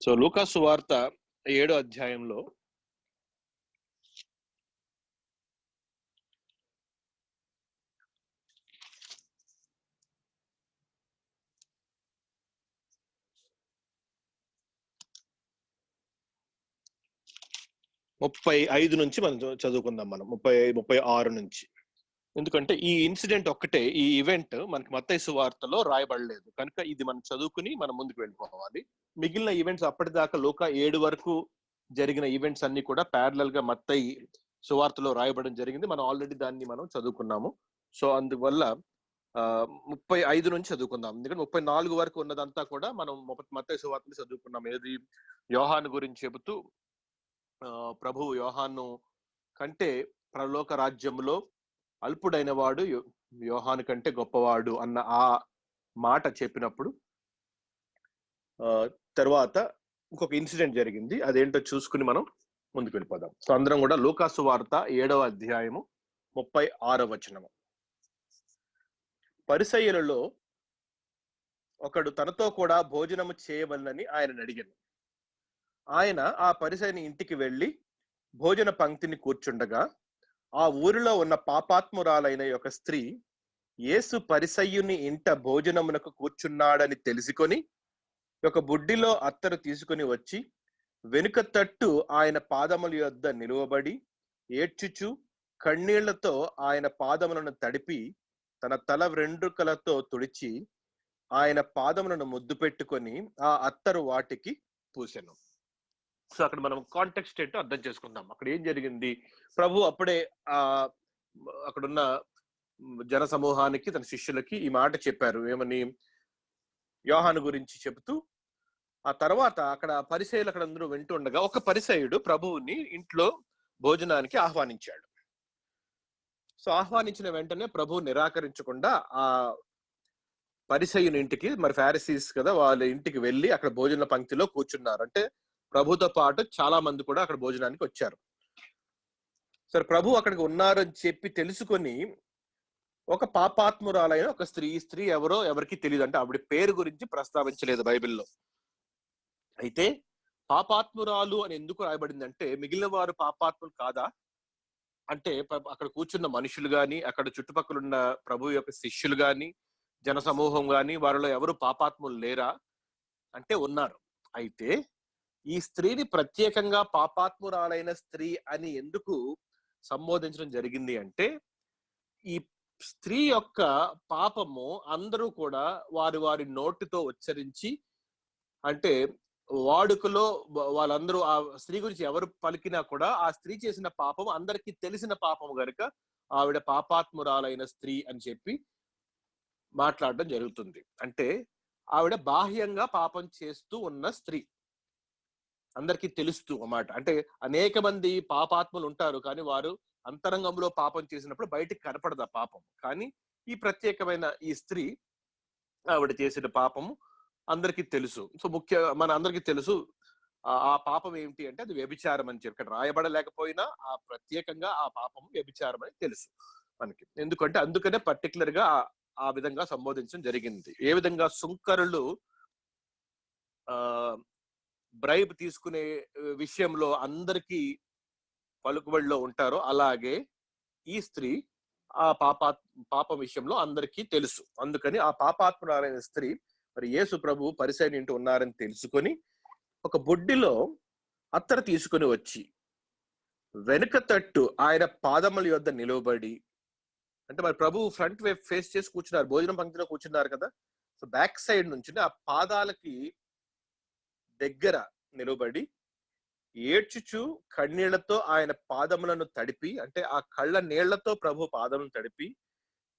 So లూకా సువార్త 7వ అధ్యాయంలో ముప్పై 35 నుంచి మనం చదువుకుందాం. మనం 36 నుంచి. ఎందుకంటే ఈ ఇన్సిడెంట్ ఒక్కటే, ఈ ఈవెంట్ మనకి మత్తయి సువార్తలో రాయబడలేదు కనుక ఇది మనం చదువుకుని మనం ముందుకు వెళ్ళిపోవాలి. మిగిలిన ఈవెంట్స్ అప్పటిదాకా లూకా 7 వరకు జరిగిన ఈవెంట్స్ అన్ని కూడా ప్యారలల్ గా మత్తయి సువార్తలో రాయబడడం జరిగింది. మనం ఆల్రెడీ దాన్ని మనం చదువుకున్నాము. సో అందువల్ల 35 నుంచి చదువుకుందాం. ఎందుకంటే 34 వరకు ఉన్నదంతా కూడా మనం మత్తయి సువార్తలో చదువుకున్నాం. ఏది యోహాను గురించి చెబుతూ ప్రభువు యోహాను కంటే పరలోక రాజ్యంలో అల్పుడైన వాడు యోహాను కంటే గొప్పవాడు అన్న ఆ మాట చెప్పినప్పుడు తర్వాత ఇంకొక ఇన్సిడెంట్ జరిగింది. అదేంటో చూసుకుని మనం ముందుకు వెళ్ళిపోదాం. సో అందరం కూడా లూకా సువార్త 7వ అధ్యాయము 36వ వచనము. పరిసయ్యులలో ఒకడు తనతో కూడా భోజనము చేయవలనని ఆయన అడిగాను. ఆయన ఆ పరిసయ్యుని ఇంటికి వెళ్లి భోజన పంక్తిని కూర్చుండగా ఆ ఊరిలో ఉన్న పాపాత్మురాలైన ఒక స్త్రీ యేసు పరిసయ్యుని ఇంట భోజనమునకు కూర్చున్నాడని తెలుసుకొని ఒక బుడ్డిలో అత్తరు తీసుకుని వచ్చి వెనుక తట్టు ఆయన పాదముల యొద్ద నిలువబడి ఏడ్చుచు కన్నీళ్లతో ఆయన పాదములను తడిపి తన తల వెంట్రుకలతో తుడిచి ఆయన పాదములను ముద్దు పెట్టుకొని ఆ అత్తరు వాటికి పూసెను. సో అక్కడ మనం కాంటెక్స్ట్ ఏంటో అర్థం చేసుకుందాం. అక్కడ ఏం జరిగింది? ప్రభు అప్పుడే అక్కడున్న జన సమూహానికి, తన శిష్యులకి ఈ మాట చెప్పారు. ఏమని? యోహాను గురించి చెబుతూ ఆ తర్వాత అక్కడ పరిసయ్యులు అక్కడ అందరూ వింటూ ఉండగా ఒక పరిసయ్యుడు ప్రభువుని ఇంట్లో భోజనానికి ఆహ్వానించాడు. సో ఆహ్వానించిన వెంటనే ప్రభు నిరాకరించకుండా ఆ పరిసయ్యుని ఇంటికి, మరి ఫారిసీస్ కదా, వాళ్ళ ఇంటికి వెళ్ళి అక్కడ భోజన పంక్తిలో కూర్చున్నారు. అంటే ప్రభుతో పాటు చాలా మంది కూడా అక్కడ భోజనానికి వచ్చారు. సరే, ప్రభు అక్కడికి ఉన్నారని చెప్పి తెలుసుకొని ఒక పాపాత్మురాలైన ఒక స్త్రీ ఎవరో ఎవరికి తెలియదు. అంటే ఆవిడ పేరు గురించి ప్రస్తావించలేదు బైబిల్లో. అయితే పాపాత్మురాలు అని ఎందుకు రాయబడింది అంటే, మిగిలిన వారు పాపాత్ములు కాదా అంటే, అక్కడ కూర్చున్న మనుషులు గాని, అక్కడ చుట్టుపక్కల ఉన్న ప్రభు యొక్క శిష్యులు గాని, జన సమూహం గాని, వారిలో ఎవరు పాపాత్ములు లేరా అంటే ఉన్నారు. అయితే ఈ స్త్రీని ప్రత్యేకంగా పాపాత్మురాలైన స్త్రీ అని ఎందుకు సంబోధించడం జరిగింది అంటే, ఈ స్త్రీ యొక్క పాపము అందరూ కూడా వారి వారి నోటితో ఉచ్చరించి, అంటే వాడుకలో వాళ్ళందరూ ఆ స్త్రీ గురించి ఎవరు పలికినా కూడా ఆ స్త్రీ చేసిన పాపం అందరికీ తెలిసిన పాపము గనుక ఆవిడ పాపాత్మురాలైన స్త్రీ అని చెప్పి మాట్లాడడం జరుగుతుంది. అంటే ఆవిడ బాహ్యంగా పాపం చేస్తూ ఉన్న స్త్రీ, అందరికీ తెలుస్తూ అన్నమాట. అంటే అనేక మంది పాపాత్ములు ఉంటారు, కానీ వారు అంతరంగంలో పాపం చేసినప్పుడు బయటికి కనపడదు ఆ పాపం. కానీ ఈ ప్రత్యేకమైన ఈ స్త్రీ, ఆవిడ చేసిన పాపము అందరికీ తెలుసు. సో మన అందరికీ తెలుసు ఆ పాపం ఏమిటి అంటే అది వ్యభిచారం అని చెప్పి రాయబడలేకపోయినా ఆ ప్రత్యేకంగా ఆ పాపం వ్యభిచారం అని తెలుసు మనకి. ఎందుకంటే అందుకనే పర్టికులర్ గా ఆ విధంగా సంబోధించడం జరిగింది. ఏ విధంగా సుంకరులు బ్రైబ్ తీసుకునే విషయంలో అందరికీ పలుకుబడిలో ఉంటారో, అలాగే ఈ స్త్రీ ఆ పాపం విషయంలో అందరికీ తెలుసు. అందుకని ఆ పాపాత్మురాలైన స్త్రీ మరి యేసు ప్రభు పరిసయ్యుని ఇంటి ఉన్నారని తెలుసుకొని ఒక బుడ్డిలో అత్తరు తీసుకుని వచ్చి వెనుక తట్టు ఆయన పాదముల యొద్ద నిలవబడి, అంటే మరి ప్రభు ఫ్రంట్ వైపు ఫేస్ చేసి కూర్చున్నారు, భోజనం పంక్తిలో కూర్చున్నారు కదా. సో బ్యాక్ సైడ్ నుంచి ఆ పాదాలకి దగ్గర నిలబడి ఏడ్చుచు కన్నీళ్లతో ఆయన పాదములను తడిపి, అంటే ఆ కళ్ళ నీళ్లతో ప్రభు పాదములను తడిపి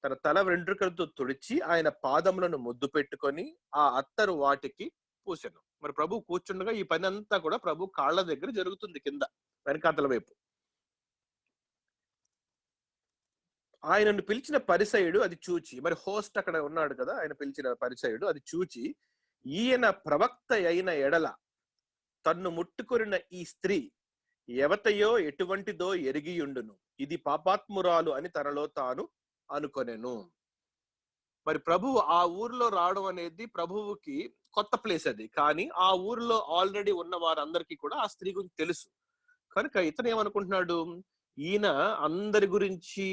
తన తల వెంట్రుకలతో తుడిచి ఆయన పాదములను ముద్దు పెట్టుకొని ఆ అత్తరు వాటికి పూసెను. మరి ప్రభు కూర్చుండగా ఈ పని అంతా కూడా ప్రభు కాళ్ళ దగ్గర జరుగుతుంది, కింద వెనకాతల వైపు. ఆయనను పిలిచిన పరిసయ్యుడు అది చూచి, మరి హోస్ట్ అక్కడ ఉన్నాడు కదా, ఆయన పిలిచిన పరిసయ్యుడు అది చూచి, ఈయన ప్రవక్త అయిన ఎడల తన్ను ముట్టుకొనిన ఈ స్త్రీ ఎవతయో ఎటువంటిదో ఎరిగియుండును, ఇది పాపాత్మురాలు అని తనలో తాను అనుకొనెను. మరి ప్రభువు ఆ ఊరిలో రావడం అనేది ప్రభువుకి కొత్త ప్లేస్ అది. కానీ ఆ ఊరిలో ఆల్రెడీ ఉన్న వారందరికీ కూడా ఆ స్త్రీ గురించి తెలుసు. కనుక ఇతను ఏమనుకుంటున్నాడు, ఈయన అందరి గురించి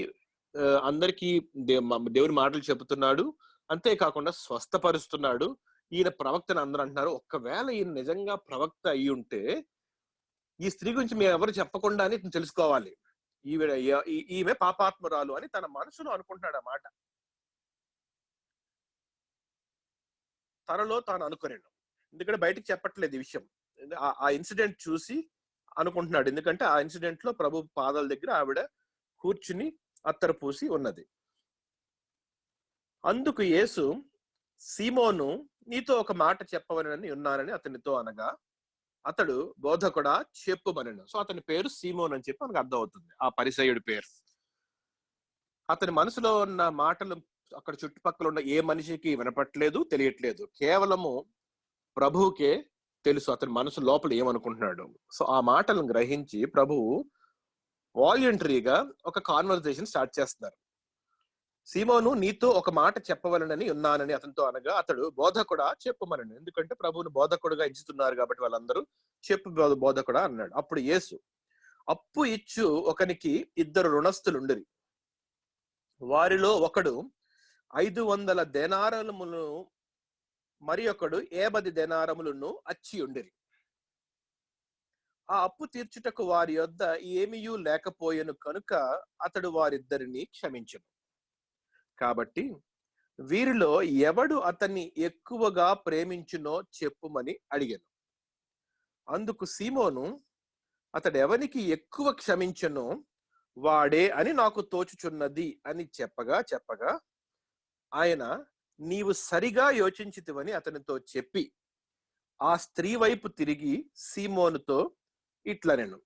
అందరికీ దేవుని మాటలు చెబుతున్నాడు, అంతేకాకుండా స్వస్థపరుస్తున్నాడు, ఈయన ప్రవక్తని అందరూ అంటున్నారు. ఒక్కవేళ ఈయన నిజంగా ప్రవక్త అయి ఉంటే ఈ స్త్రీ గురించి మేము ఎవరు చెప్పకుండానే తెలుసుకోవాలి, ఈమె పాపాత్మురాలు అని తన మనసులో అనుకుంటున్నాడు. ఆ మాట తనలో తాను అనుకునేను, ఎందుకంటే బయటికి చెప్పట్లేదు ఈ విషయం. ఆ ఇన్సిడెంట్ చూసి అనుకుంటున్నాడు, ఎందుకంటే ఆ ఇన్సిడెంట్ లో ప్రభు పాదాల దగ్గర ఆవిడ కూర్చుని అత్తరు పూసి ఉన్నది. అందుకు యేసు, సీమోను, నీతో ఒక మాట చెప్పవలనని ఉన్నానని అతనితో అనగా, అతడు, బోధకుడా చెప్పుమనెను. సో అతని పేరు సీమోన్ అని చెప్పి మనకు అర్థం అవుతుంది, ఆ పరిసయ్యుడి పేరు. అతని మనసులో ఉన్న మాటలు అక్కడ చుట్టుపక్కల ఉన్న ఏ మనిషికి వినపట్లేదు, తెలియట్లేదు. కేవలము ప్రభువుకే తెలుసు అతని మనసు లోపల ఏమనుకుంటున్నాడు. సో ఆ మాటలను గ్రహించి ప్రభువు వాలంటరీగా ఒక కాన్వర్సేషన్ స్టార్ట్ చేస్తున్నారు. సీమోను, నీతో ఒక మాట చెప్పవలనని ఉన్నానని అతనితో అనగా, అతడు, బోధకుడా చెప్పుమనను. ఎందుకంటే ప్రభువును బోధకుడుగా ఎంచుతున్నారు కాబట్టి వాళ్ళందరూ, చెప్పు బోధకుడా అన్నాడు. అప్పుడు యేసు, అప్పు ఇచ్చు ఒకనికి 2 రుణస్థులుండిరి. వారిలో ఒకడు 500 దేనారములను, మరి ఒకడు 50 దేనారములను అచ్చి ఉండిరి. ఆ అప్పు తీర్చుటకు వారి యొద్ద ఏమీయూ లేకపోయెను కనుక అతడు వారిద్దరిని క్షమించెను. కాబట్టి వీరిలో ఎవడు అతన్ని ఎక్కువగా ప్రేమించునో చెప్పుమని అడిగాను. అందుకు సీమోను, అతడు ఎవనికి ఎక్కువ క్షమించునో వాడే అని నాకు తోచుచున్నది అని చెప్పగా ఆయన, నీవు సరిగా యోచించితివని అతనితో చెప్పి ఆ స్త్రీ వైపు తిరిగి సీమోనుతో ఇట్లనెను.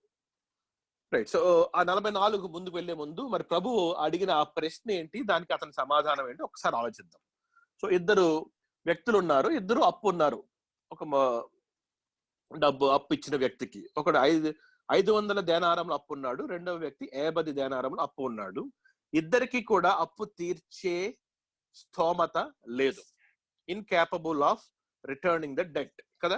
రైట్. సో ఆ 44 ముందుకు వెళ్లే ముందు మరి ప్రభువు అడిగిన ఆ ప్రశ్న ఏంటి, దానికి అతని సమాధానం ఏంటి ఒకసారి ఆలోచిద్దాం. సో 2 వ్యక్తులు ఉన్నారు, 2 అప్పు ఉన్నారు. ఒక డబ్బు అప్పు ఇచ్చిన వ్యక్తికి ఒకడు 500 దేనారములు అప్పు ఉన్నాడు, రెండవ వ్యక్తి 50 దేనారములు అప్పు ఉన్నాడు. ఇద్దరికి కూడా అప్పు తీర్చే స్థోమత లేదు, incapable of returning the debt కదా,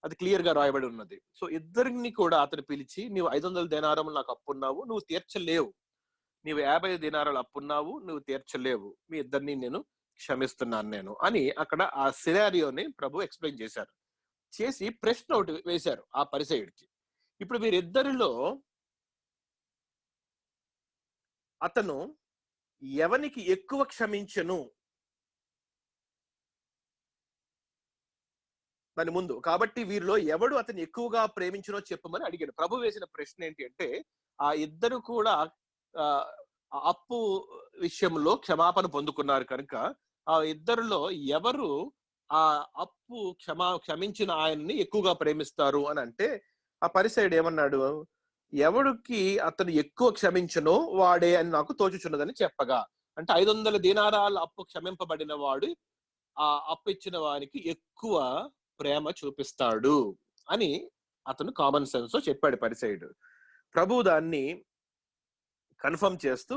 అది క్లియర్ గా రాయబడి ఉన్నది. సో ఇద్దరిని కూడా అతను పిలిచి, నీవు 500 దేనారములు నాకు అప్పున్నావు, నువ్వు తీర్చలేవు, నీవు 50 దేనారాలు అప్పున్నావు, నువ్వు తీర్చలేవు, మీ ఇద్దరిని నేను క్షమిస్తున్నాను నేను అని అక్కడ ఆ సినారియోని ప్రభు ఎక్స్ప్లెయిన్ చేశారు. చేసి ప్రశ్న ఒకటి వేశారు ఆ పరిసయ్యుడికి. ఇప్పుడు వీరిద్దరిలో అతను ఎవనికి ఎక్కువ క్షమించను దాని ముందు, కాబట్టి వీరిలో ఎవడు అతను ఎక్కువగా ప్రేమించునో చెప్పమని అడిగాడు. ప్రభు వేసిన ప్రశ్న ఏంటి అంటే, ఆ ఇద్దరు కూడా అప్పు విషయంలో క్షమాపణ పొందుకున్నారు కనుక ఆ ఇద్దరిలో ఎవరు ఆ అప్పు క్షమించిన ఆయన్ని ఎక్కువగా ప్రేమిస్తారు అని అంటే, ఆ పరిసయ్యుడు ఏమన్నాడు, ఎవడికి అతను ఎక్కువ క్షమించనో వాడే అని నాకు తోచుచున్నదని చెప్పగా, అంటే 500 దీనారాల అప్పు క్షమింపబడిన వాడు ఆ అప్పు ఇచ్చిన వారికి ఎక్కువ ప్రేమ చూపిస్తాడు అని అతను కామన్ సెన్స్ తో చెప్పాడు పరిసయ్యుడు. ప్రభు దాన్ని కన్ఫర్మ్ చేస్తూ,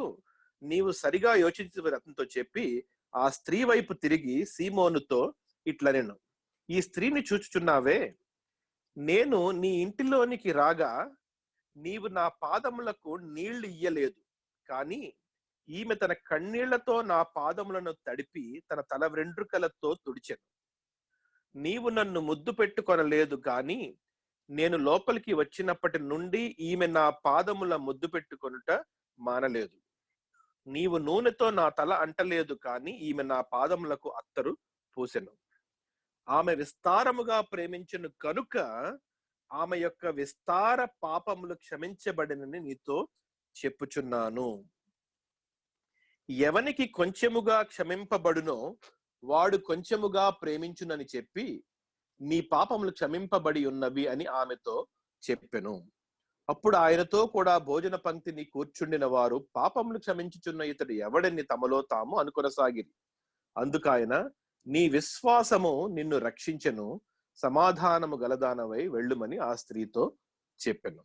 నీవు సరిగా యోచించు అతనితో చెప్పి ఆ స్త్రీ వైపు తిరిగి సీమోనుతో ఇట్లనెను, ఈ స్త్రీని చూచుచున్నావే, నేను నీ ఇంటిలోనికి రాగా నీవు నా పాదములకు నీళ్లు ఇయ్యలేదు, కానీ ఈమె తన కన్నీళ్లతో నా పాదములను తడిపి తన తల వెంట్రుకలతో తుడిచెను. నీవు నన్ను ముద్దు పెట్టుకొనలేదు, కానీ నేను లోపలికి వచ్చినప్పటి నుండి ఈమె నా పాదముల ముద్దు పెట్టుకొనుట మానలేదు. నీవు నూనెతో నా తల అంటలేదు, కానీ ఈమె నా పాదములకు అత్తరు పూసెను. ఆమె విస్తారముగా ప్రేమించెను కనుక ఆమె యొక్క విస్తార పాపములు క్షమించబడినని నీతో చెప్పుచున్నాను. ఎవనికి కొంచెముగా క్షమింపబడునో వాడు కొంచెముగా ప్రేమించునని చెప్పి నీ పాపములు క్షమింపబడి ఉన్నవి అని ఆమెతో చెప్పెను. అప్పుడు ఆయనతో కూడా భోజన పంక్తిని కూర్చుండిన వారు పాపములు క్షమించుచున్న ఇతడు ఎవడని తమలో తాము అనుకొనసాగిరి. అందుకాయన, నీ విశ్వాసము నిన్ను రక్షించెను, సమాధానము గలదానవై వెళ్ళుమని ఆ స్త్రీతో చెప్పెను.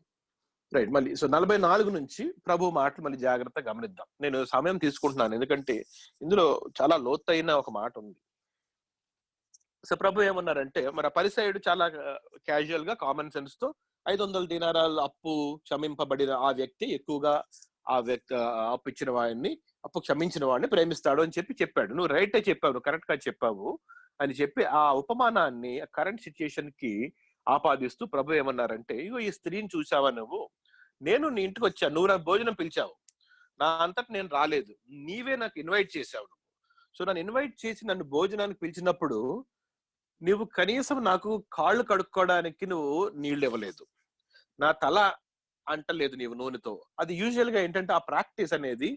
రైట్. మళ్ళీ సో 44 నుంచి ప్రభు మాటలు మళ్ళీ జాగ్రత్తగా గమనిద్దాం. నేను సమయం తీసుకుంటున్నాను, ఎందుకంటే ఇందులో చాలా లోతైన ఒక మాట ఉంది. సో ప్రభు ఏమన్నారంటే, మరి ఆ పరిసయుడు చాలా క్యాజువల్ గా కామన్ సెన్స్ తో 500 దీనారాలు అప్పు క్షమింపబడిన ఆ వ్యక్తి ఎక్కువగా ఆ వ్యక్తి అప్పు ఇచ్చిన వాడిని, అప్పు క్షమించిన వాడిని ప్రేమిస్తాడు అని చెప్పాడు. నువ్వు రైటే చెప్పావు, నువ్వు కరెక్ట్ గా చెప్పావు అని చెప్పి ఆ ఉపమానాన్ని కరెంట్ సిచ్యుయేషన్ కి ఆపాదిస్తూ ప్రభు ఏమన్నారంటే, ఇగో ఈ స్త్రీని చూసావా నువ్వు, నేను నీ ఇంటికి వచ్చాను, నువ్వు నాకు భోజనం పిలిచావు, నా అంతట నేను రాలేదు, నీవే నాకు ఇన్వైట్ చేశావు. సో నన్ను ఇన్వైట్ చేసి నన్ను భోజనానికి పిలిచినప్పుడు నువ్వు కనీసం నాకు కాళ్ళు కడుక్కోవడానికి నువ్వు నీళ్ళు ఇవ్వలేదు, నా తల అంటలేదు నీవు నూనెతో. అది యూజువల్ గా ఏంటంటే ఆ ప్రాక్టీస్ అనేది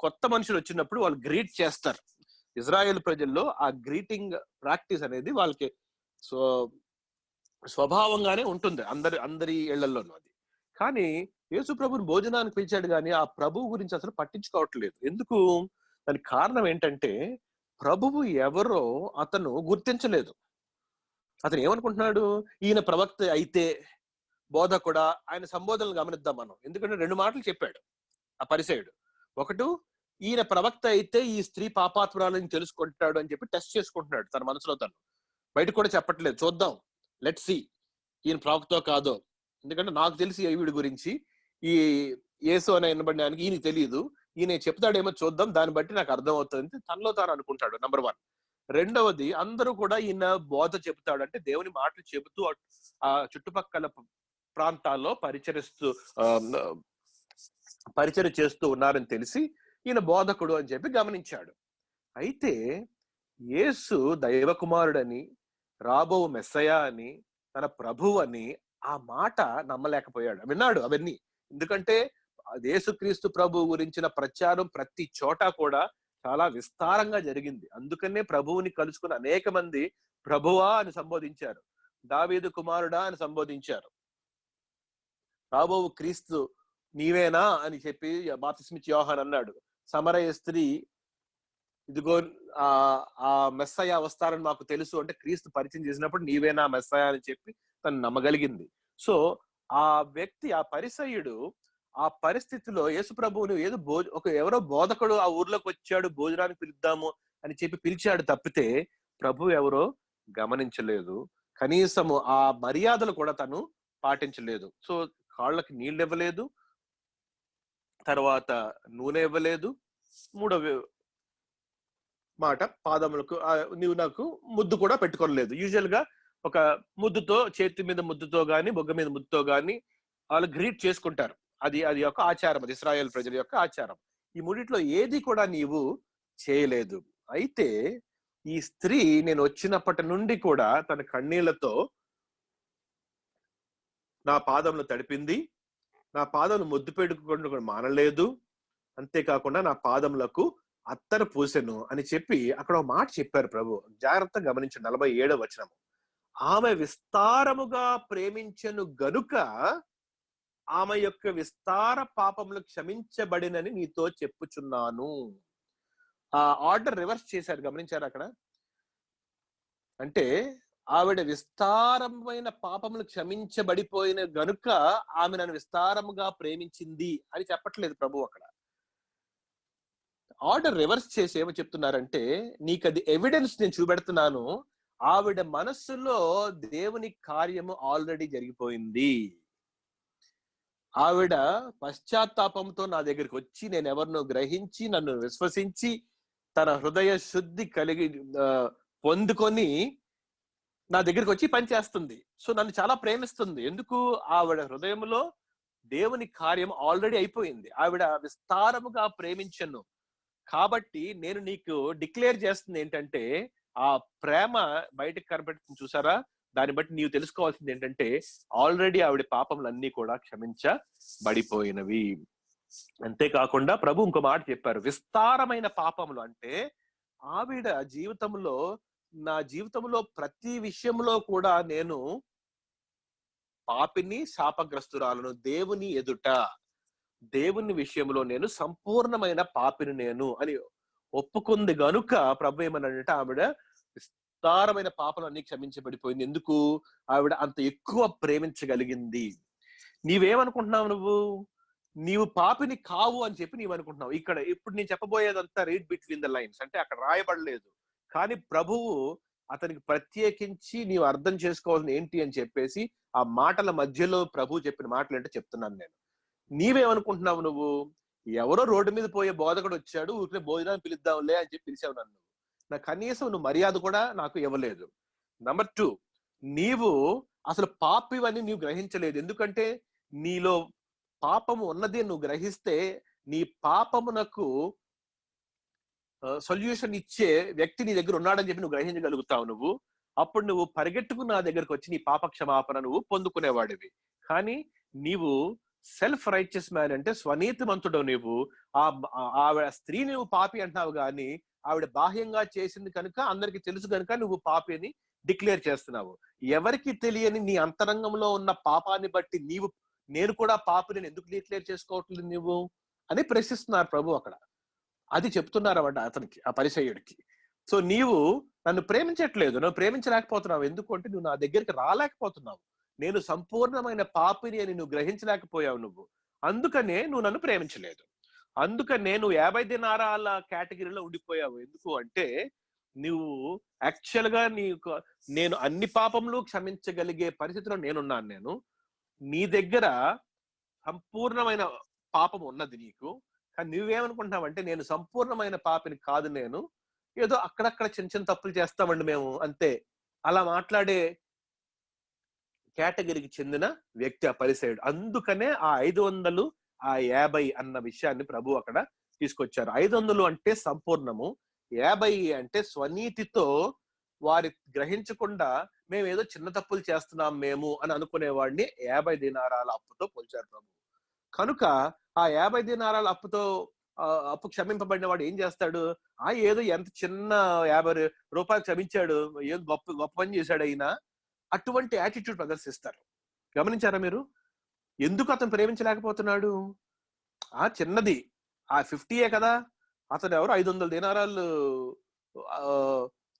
కొత్త మనుషులు వచ్చినప్పుడు వాళ్ళు గ్రీట్ చేస్తారు. ఇజ్రాయెల్ ప్రజల్లో ఆ గ్రీటింగ్ ప్రాక్టీస్ అనేది వాళ్ళకి సో స్వభావంగానే ఉంటుంది అందరి ఇళ్లలోనూ. అది కానీ యేసు ప్రభుని భోజనానికి పిలిచాడు కానీ ఆ ప్రభువు గురించి అసలు పట్టించుకోవట్లేదు. ఎందుకు? దానికి కారణం ఏంటంటే ప్రభువు ఎవరో అతను గుర్తించలేదు. అతను ఏమనుకుంటున్నాడు, ఈయన ప్రవక్త అయితే బోధకుడా, ఆయన సంబోధనలు గమనిద్దాం మనం. ఎందుకంటే 2 మాటలు చెప్పాడు ఆ పరిసయుడు. ఒకటి, ఈయన ప్రవక్త అయితే ఈ స్త్రీ పాపాత్మురాలని తెలుసుకుంటాడు అని చెప్పి టెస్ట్ చేసుకుంటున్నాడు తన మనసులో తను. బయట కూడా చెప్పట్లేదు, చూద్దాం, లెట్ సి ఈయన ప్రవక్తో కాదో. ఎందుకంటే నాకు తెలిసి వీడి గురించి, ఈ యేసు అనే వినబడడానికి ఈయన తెలియదు, ఈయన చెప్తాడేమో చూద్దాం, దాన్ని బట్టి నాకు అర్థం అవుతుంది తనలో తాను అనుకుంటాడు. నంబర్ 1. రెండవది, అందరూ కూడా ఈయన బోధ చెబుతాడు అంటే దేవుని మాటలు చెబుతూ ఆ చుట్టుపక్కల ప్రాంతాల్లో పరిచయం చేస్తూ ఉన్నారని తెలిసి ఈయన బోధకుడు అని చెప్పి గమనించాడు. అయితే యేసు దైవ కుమారుడని, రాబో మెస్సయా అని, తన ప్రభువు అని ఆ మాట నమ్మలేకపోయాడు. విన్నాడు అవన్నీ, ఎందుకంటే యేసుక్రీస్తు ప్రభు గురించిన ప్రచారం ప్రతి చోట కూడా చాలా విస్తారంగా జరిగింది. అందుకనే ప్రభువుని కలుసుకుని అనేక మంది ప్రభువా అని సంబోధించారు, దావీదు కుమారుడా అని సంబోధించారు, రాబో క్రీస్తు నీవేనా అని చెప్పి బాప్తిస్మిచ్చి యోహాన్ అన్నాడు. సమరయ స్త్రీ ఇదిగో ఆ మెస్సయ వస్తారని మాకు తెలుసు అంటే క్రీస్తు పరిచయం చేసినప్పుడు నీవేనా మెస్సయ అని చెప్పి తను నమ్మగలిగింది. సో ఆ వ్యక్తి, ఆ పరిసయ్యుడు ఆ పరిస్థితిలో యేసు ప్రభువుని ఎవరో బోధకుడు ఆ ఊర్లోకి వచ్చాడు, భోజనానికి పిలుద్దాము అని చెప్పి పిలిచాడు తప్పితే ప్రభు ఎవరో గమనించలేదు. కనీసము ఆ మర్యాదలు కూడా తను పాటించలేదు. సో కాళ్ళకి నీళ్ళు ఇవ్వలేదు, తర్వాత నూనె ఇవ్వలేదు, మూడవ మాట పాదములకు నీవు నాకు ముద్దు కూడా పెట్టుకోలేదు. యూజువల్ గా ఒక ముద్దుతో, చేతి మీద ముద్దుతో గాని బొగ్గ మీద ముద్దుతో గాని వాళ్ళు గ్రీట్ చేసుకుంటారు. అది యొక్క ఆచారం, అది ఇశ్రాయేల్ ప్రజల యొక్క ఆచారం. ఈ మూడిట్లో ఏది కూడా నీవు చేయలేదు. అయితే ఈ స్త్రీ నేను వచ్చినప్పటి నుండి కూడా తన కన్నీళ్లతో నా పాదములు తడిపింది, నా పాదములు ముద్దు పెట్టుకుంటూ మానలేదు, అంతేకాకుండా నా పాదములకు అత్తరు పూసెను అని చెప్పి అక్కడ ఒక మాట చెప్పారు ప్రభు. జాగ్రత్తగా గమనించండి, 47వ వచనము. ఆమె విస్తారముగా ప్రేమించెను గనుక ఆమె యొక్క విస్తార పాపములు క్షమించబడినని నీతో చెప్పుచున్నాను. ఆ ఆర్డర్ రివర్స్ చేశారు, గమనించారు అక్కడ. అంటే ఆవిడ విస్తారమైన పాపములు క్షమించబడిపోయిన గనుక ఆమె నన్ను విస్తారముగా ప్రేమించింది అని చెప్పట్లేదు ప్రభు. అక్కడ ఆర్డర్ రివర్స్ చేసి ఏమో చెప్తున్నారంటే, నీకు అది ఎవిడెన్స్ నేను చూపెడుతున్నాను, ఆవిడ మనస్సులో దేవుని కార్యము ఆల్రెడీ జరిగిపోయింది. ఆవిడ పశ్చాత్తాపంతో నా దగ్గరికి వచ్చి నేను ఎవరినో గ్రహించి నన్ను విశ్వసించి తన హృదయ శుద్ధి కలిగి పొందుకొని నా దగ్గరికి వచ్చి పనిచేస్తుంది. సో నన్ను చాలా ప్రేమిస్తుంది. ఎందుకు? ఆవిడ హృదయంలో దేవుని కార్యం ఆల్రెడీ అయిపోయింది. ఆవిడ విస్తారముగా ప్రేమించను కాబట్టి నేను నీకు డిక్లేర్ చేస్తుంది ఏంటంటే, ఆ ప్రేమ బయటకు కనబడుతుంది చూసారా, దాన్ని బట్టి నీవు తెలుసుకోవాల్సింది ఏంటంటే ఆల్రెడీ ఆవిడ పాపములన్నీ కూడా క్షమించబడిపోయినవి. అంతేకాకుండా ప్రభు ఇంకో మాట చెప్పారు, విస్తారమైన పాపములు అంటే ఆవిడ జీవితంలో, నా జీవితంలో ప్రతి విషయంలో కూడా నేను పాపిని, శాపగ్రస్తురాలను, దేవుని ఎదుట దేవుని విషయంలో నేను సంపూర్ణమైన పాపిని నేను అని ఒప్పుకుంది గనుక ప్రభు ఏమన్నాడంటే ఆవిడ విస్తారమైన పాపలు అన్ని క్షమించబడిపోయింది. ఎందుకు? ఆవిడ అంత ఎక్కువ ప్రేమించగలిగింది. నీవేమనుకుంటున్నావు నీవు పాపిని కావు అని చెప్పి నీవు అనుకుంటున్నావు. ఇక్కడ ఇప్పుడు నేను చెప్పబోయేదంతా రీడ్ బిట్వీన్ ద లైన్స్, అంటే అక్కడ రాయబడలేదు, కానీ ప్రభువు అతనికి ప్రత్యేకించి నీవు అర్థం చేసుకోవాల్సింది ఏంటి అని చెప్పేసి ఆ మాటల మధ్యలో ప్రభు చెప్పిన మాటలు అంటే చెప్తున్నాను నేను. నీవేమనుకుంటున్నావు ఎవరో రోడ్డు మీద పోయే బోధకుడు వచ్చాడు, ఊరికే భోజనాన్ని పిలుద్దాంలే అని చెప్పి పిలిచావు నన్ను. నా కనీసం నువ్వు మర్యాద కూడా నాకు ఇవ్వలేదు. నంబర్ 2, నీవు అసలు పాపివని నీవు గ్రహించలేదు. ఎందుకంటే నీలో పాపము ఉన్నది నువ్వు గ్రహిస్తే నీ పాపమునకు సొల్యూషన్ ఇచ్చే వ్యక్తి నీ దగ్గర ఉన్నాడని చెప్పి నువ్వు గ్రహించగలుగుతావు. అప్పుడు నువ్వు పరిగెట్టుకుని నా దగ్గరకు వచ్చి నీ పాప క్షమాపణ నువ్వు పొందుకునేవాడివి. కానీ నీవు సెల్ఫ్ రైచియస్ మ్యాన్, అంటే స్వనీతిమంతుడు. నీవు ఆవిడ స్త్రీ నువ్వు పాపి అంటున్నావు, కానీ ఆవిడ బాహ్యంగా చేసింది కనుక అందరికి తెలుసు కనుక నువ్వు పాపి అని డిక్లేర్ చేస్తున్నావు. ఎవరికి తెలియని నీ అంతరంగంలో ఉన్న పాపాన్ని బట్టి నేను కూడా పాపిని ఎందుకు డిక్లేర్ చేసుకోవట్లేదు నువ్వు అని ప్రశ్నిస్తున్నారు ప్రభు అక్కడ. అది చెప్తున్నారన్నమాట అతనికి, ఆ పరిసయ్యుడికి. సో నీవు నన్ను ప్రేమించట్లేదు, నువ్వు ప్రేమించలేకపోతున్నావు. ఎందుకంటే నువ్వు నా దగ్గరికి రాలేకపోతున్నావు. నేను సంపూర్ణమైన పాపిని అని నువ్వు గ్రహించలేకపోయావు. అందుకనే నువ్వు నన్ను ప్రేమించలేదు. అందుకనే నువ్వు 50 దినారాల కేటగిరీలో ఉండిపోయావు. ఎందుకు అంటే నువ్వు యాక్చువల్ గా నేను అన్ని పాపములు క్షమించగలిగే పరిస్థితిలో నేనున్నాను. నీ దగ్గర సంపూర్ణమైన పాపం ఉన్నది నీకు, కానీ నువ్వేమనుకుంటున్నావంటే నేను సంపూర్ణమైన పాపిని కాదు, నేను ఏదో అక్కడక్కడ చిన్న చిన్న తప్పులు చేస్తామండి మేము అంతే. అలా మాట్లాడే కేటగిరీకి చెందిన వ్యక్తి ఆ పరిసయ్యుడు. అందుకనే ఆ 500 ఆ 50 అన్న విషయాన్ని ప్రభు అక్కడ తీసుకొచ్చారు. 500 అంటే సంపూర్ణము, 50 అంటే స్వనీతితో వారి గ్రహించకుండా మేము ఏదో చిన్న తప్పులు చేస్తున్నాం మేము అని అనుకునేవాడిని 50 దినారాల అప్పుతో పోల్చారు ప్రభు. కనుక ఆ 50 దినారాల అప్పు క్షమింపబడిన వాడు ఏం చేస్తాడు? ఏదో ఎంత చిన్న 50 రూపాయలు క్షమించాడు, ఏం గొప్ప పని చేశాడు అయినా, అటువంటి యాటిట్యూడ్ ప్రదర్శిస్తారు. గమనించారా మీరు? ఎందుకు అతను ప్రేమించలేకపోతున్నాడు? చిన్నది 50 కదా, అతను ఎవరు 500 దినారాలు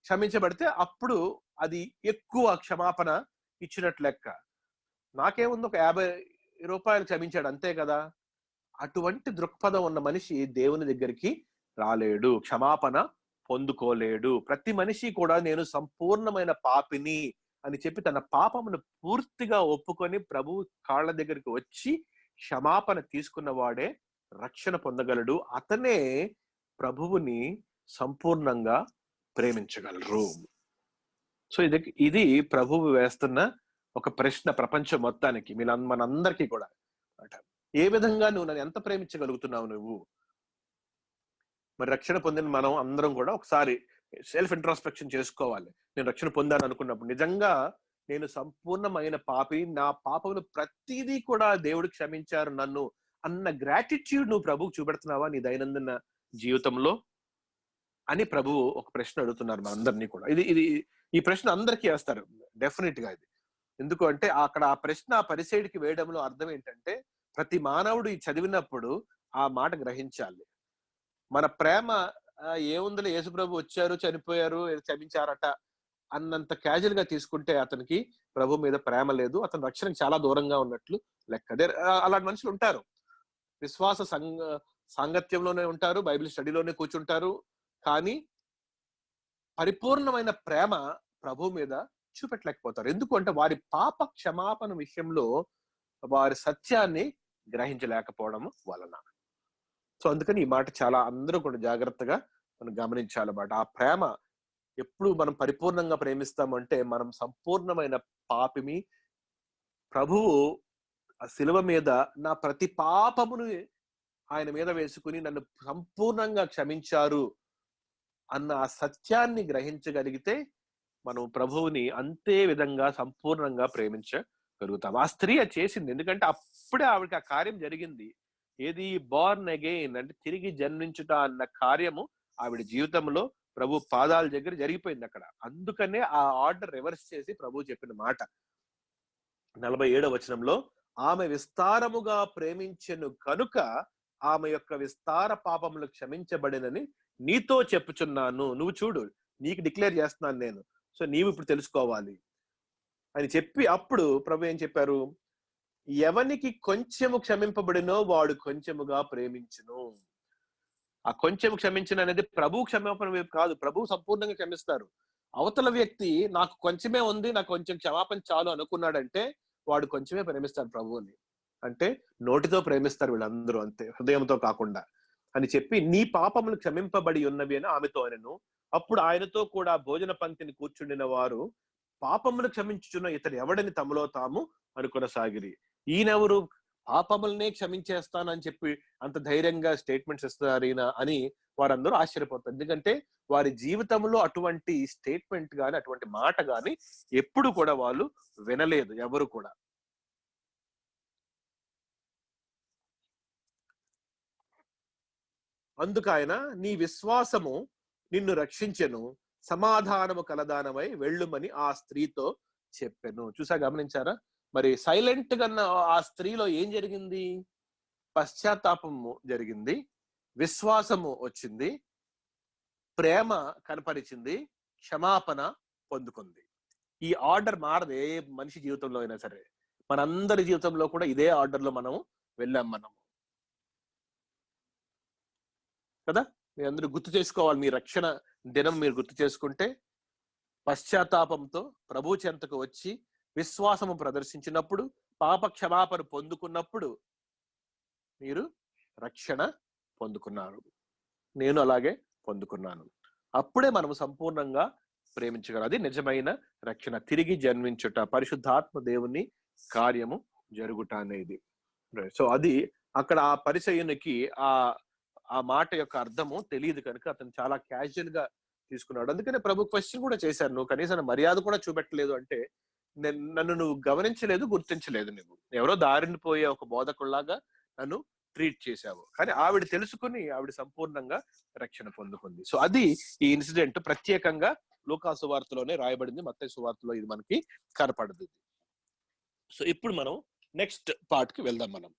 క్షమించబడితే అప్పుడు అది ఎక్కువ క్షమాపణ ఇచ్చినట్లు లెక్క. నాకేముంది, ఒక 50 రూపాయలు క్షమించాడు అంతే కదా. అటువంటి దృక్పథం ఉన్న మనిషి దేవుని దగ్గరికి రాలేడు, క్షమాపణ పొందుకోలేడు. ప్రతి మనిషి కూడా నేను సంపూర్ణమైన పాపిని అని చెప్పి తన పాపమును పూర్తిగా ఒప్పుకొని ప్రభు కాళ్ళ దగ్గరికి వచ్చి క్షమాపణ తీసుకున్న వాడే రక్షణ పొందగలడు. అతనే ప్రభువుని సంపూర్ణంగా ప్రేమించగలరు. సో ఇది ప్రభువు వేస్తున్న ఒక ప్రశ్న ప్రపంచం మొత్తానికి, మనందరికీ కూడా. ఏ విధంగా నువ్వు నన్ను ఎంత ప్రేమించగలుగుతున్నావు నువ్వు? మరి రక్షణ పొందిన మనం అందరం కూడా ఒకసారి సెల్ఫ్ ఇంట్రాస్పెక్షన్ చేసుకోవాలి. నేను రక్షణ పొందాను అనుకున్నప్పుడు నిజంగా నేను సంపూర్ణమైన పాపి, నా పాపములు ప్రతిదీ కూడా దేవుడు క్షమించారు నన్ను అన్న గ్రాటిట్యూడ్ నువ్వు ప్రభువుకు చూపెడుతున్నావా నీ దైనందిన జీవితంలో అని ప్రభువు ఒక ప్రశ్న అడుగుతున్నారు మనందరినీ కూడా. ఈ ప్రశ్న అందరికీ వేస్తారు డెఫినెట్ గా. ఇది ఎందుకు అంటే అక్కడ ఆ ప్రశ్న ఆ పరిసయ్యుడికి వేయడంలో అర్థం ఏంటంటే, ప్రతి మానవుడు ఈ చదివినప్పుడు ఆ మాట గ్రహించాలి. మన ప్రేమ ఏముందిలే, యేసుప్రభు వచ్చారు, చనిపోయారు, క్షమించారట అన్నంత క్యాజువల్ గా తీసుకుంటే అతనికి ప్రభు మీద ప్రేమ లేదు, అతను రక్షణకు చాలా దూరంగా ఉన్నట్లు లెక్క. అలాంటి మనుషులు ఉంటారు. విశ్వాస సాంగత్యంలోనే ఉంటారు, బైబిల్ స్టడీలోనే కూర్చుంటారు, కానీ పరిపూర్ణమైన ప్రేమ ప్రభు మీద చూపెట్టలేకపోతారు. ఎందుకు అంటే వారి పాప క్షమాపణ విషయంలో వారి సత్యాన్ని గ్రహించలేకపోవడం వలన. సో అందుకని ఈ మాట చాలా అందరూ కూడా జాగ్రత్తగా మనం గమనించాలన్నమాట. ఆ ప్రేమ ఎప్పుడు మనం పరిపూర్ణంగా ప్రేమిస్తామంటే మనం సంపూర్ణమైన పాపిమి. ప్రభువు ఆ శిలువ మీద నా ప్రతి పాపమును ఆయన మీద వేసుకుని నన్ను సంపూర్ణంగా క్షమించారు అన్న ఆ సత్యాన్ని గ్రహించగలిగితే మనం ప్రభువుని అంతే విధంగా సంపూర్ణంగా ప్రేమించగలుగుతాం. ఆ స్త్రీ అది చేసింది, ఎందుకంటే అప్పుడే ఆవిడకి ఆ కార్యం జరిగింది. ఏది? బోర్న్ అగైన్, అంటే తిరిగి జన్మించుట అన్న కార్యము ఆవిడ జీవితంలో ప్రభు పాదాల దగ్గర జరిగిపోయింది అక్కడ. అందుకనే ఆ ఆర్డర్ రివర్స్ చేసి ప్రభు చెప్పిన మాట 47వ వచనంలో, ఆమె విస్తారముగా ప్రేమించెను కనుక ఆమె యొక్క విస్తార పాపములు క్షమించబడినని నీతో చెప్పుచున్నాను. నువ్వు చూడు, నీకు డిక్లేర్ చేస్తున్నాను నేను, సో నీవు ఇప్పుడు తెలుసుకోవాలి అని చెప్పి అప్పుడు ప్రభు ఏం చెప్పారు? ఎవనికి కొంచెము క్షమింపబడినో వాడు కొంచెముగా ప్రేమించును. ఆ కొంచెం క్షమించిన అనేది ప్రభు క్షమాపణ వైపు కాదు, ప్రభు సంపూర్ణంగా క్షమిస్తారు. అవతల వ్యక్తి నాకు కొంచెమే ఉంది, నాకు కొంచెం క్షమాపణ చాలు అనుకున్నాడంటే వాడు కొంచెమే ప్రేమిస్తాడు ప్రభువుని. అంటే నోటితో ప్రేమిస్తారు వీళ్ళందరూ, అంతే, హృదయంతో కాకుండా అని చెప్పి, నీ పాపములు క్షమింపబడి ఉన్నవి అని ఆమెతో అనెను. అప్పుడు ఆయనతో కూడా భోజన పంక్తిని కూర్చుండిన వారు పాపములు క్షమించుచున్న ఇతడు ఎవడని తమలో తాము అనుకొనసాగిరి. ఈయనెవరు, పాపములనే క్షమించేస్తానని చెప్పి అంత ధైర్యంగా స్టేట్మెంట్స్ ఇస్తారు ఈయన అని వారందరూ ఆశ్చర్యపోతారు. ఎందుకంటే వారి జీవితంలో అటువంటి స్టేట్మెంట్ గాని అటువంటి మాట గాని ఎప్పుడు కూడా వాళ్ళు వినలేదు, ఎవరు కూడా. అందుకు ఆయన, నీ విశ్వాసము నిన్ను రక్షించెను, సమాధానము కలదానమై వెళ్ళుమని ఆ స్త్రీతో చెప్పెను. చూసా, గమనించారా? మరి సైలెంట్ గా ఆ స్త్రీలో ఏం జరిగింది? పశ్చాత్తాపము జరిగింది, విశ్వాసము వచ్చింది, ప్రేమ కనపరిచింది, క్షమాపణ పొందుకుంది. ఈ ఆర్డర్ మారదు ఏ మనిషి జీవితంలో అయినా సరే. మనందరి జీవితంలో కూడా ఇదే ఆర్డర్ లో మనం వెళ్ళాం కదా. మీరు అందరూ గుర్తు చేసుకోవాలి, మీ రక్షణ దినం మీరు గుర్తు చేసుకుంటే, పశ్చాత్తాపంతో ప్రభు చెంతకు వచ్చి విశ్వాసము ప్రదర్శించినప్పుడు, పాప క్షమాపణ పొందుకున్నప్పుడు మీరు రక్షణ పొందుకున్నారు. నేను అలాగే పొందుకున్నాను. అప్పుడే మనము సంపూర్ణంగా ప్రేమించగలం. అది నిజమైన రక్షణ, తిరిగి జన్మించుట, పరిశుద్ధాత్మ దేవుని కార్యము జరుగుట అనేది. సో అది అక్కడ ఆ పరిసయ్యునికి ఆ మాట యొక్క అర్థము తెలియదు కనుక అతను చాలా క్యాజువల్ గా తీసుకున్నాడు. అందుకనే ప్రభు క్వశ్చన్ కూడా చేశారు, నువ్వు కనీసం మర్యాద కూడా చూపెట్టలేదు అంటే, నన్ను నువ్వు గమనించలేదు, గుర్తించలేదు, నువ్వు ఎవరో దారిని పోయే ఒక బోధకుల్లాగా నన్ను ట్రీట్ చేశావు. కానీ ఆవిడ తెలుసుకుని ఆవిడ సంపూర్ణంగా రక్షణ పొందుకుంది. సో అది ఈ ఇన్సిడెంట్ ప్రత్యేకంగా లూకా సువార్తలోనే రాయబడింది, మత్తయి సువార్తలో ఇది మనకి కనపడదు. సో ఇప్పుడు మనం నెక్స్ట్ పార్ట్ కి వెళ్దాం. మనం